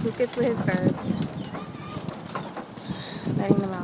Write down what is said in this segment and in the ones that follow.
Lucas with his birds. Letting them out.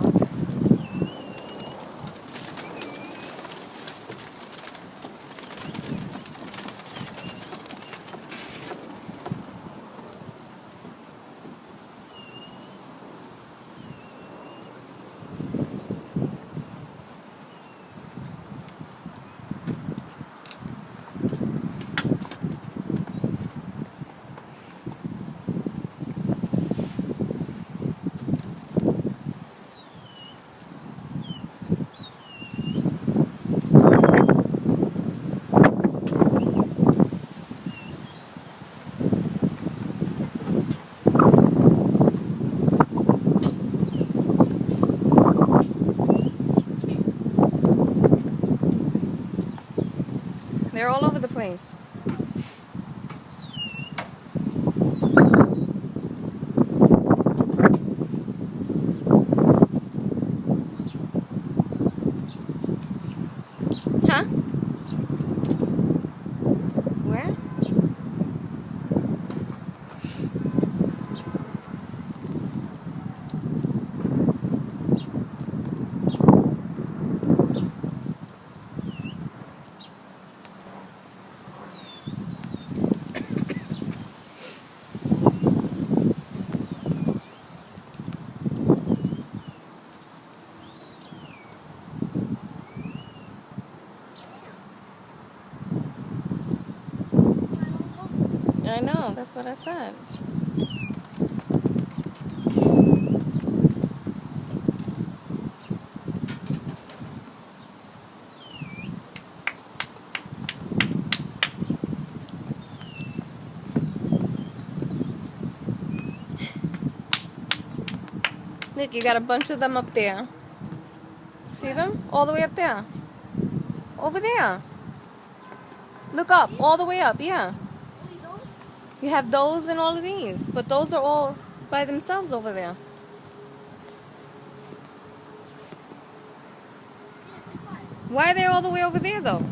They're all over the place. Huh? Where? I know, that's what I said. Look, you got a bunch of them up there. See them? All the way up there. Over there. Look up, all the way up, yeah. You have those and all of these, but those are all by themselves over there. Why are they all the way over there, though?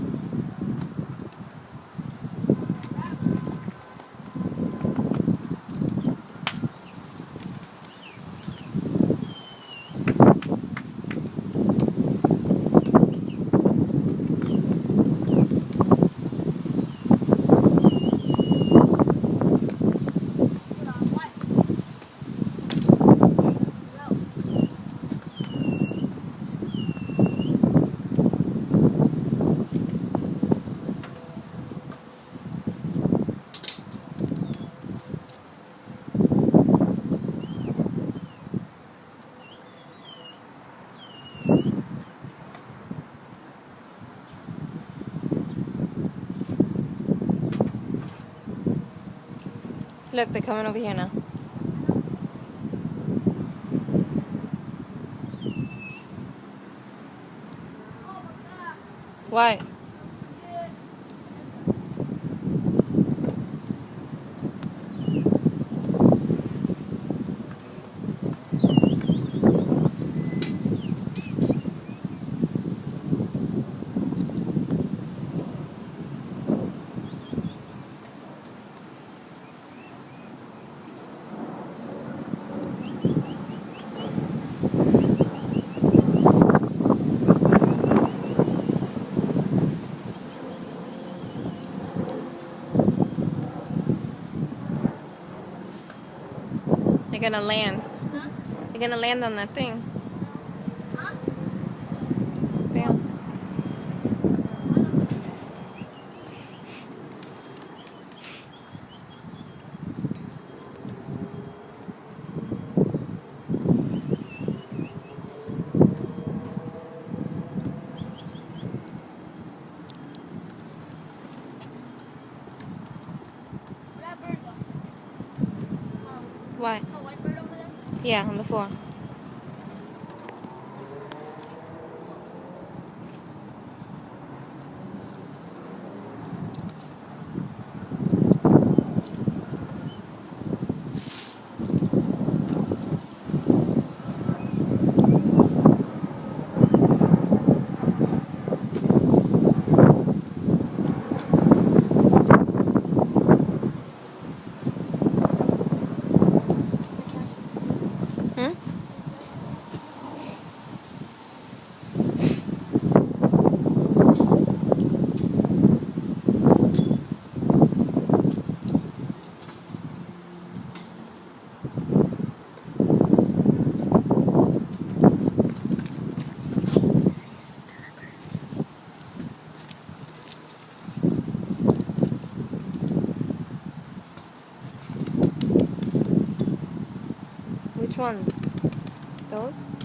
Look, they're coming over here now. What? They're gonna land. Huh? They're gonna land on that thing. Huh? There. What? A white bird over there? Yeah, on the floor. ones? Those?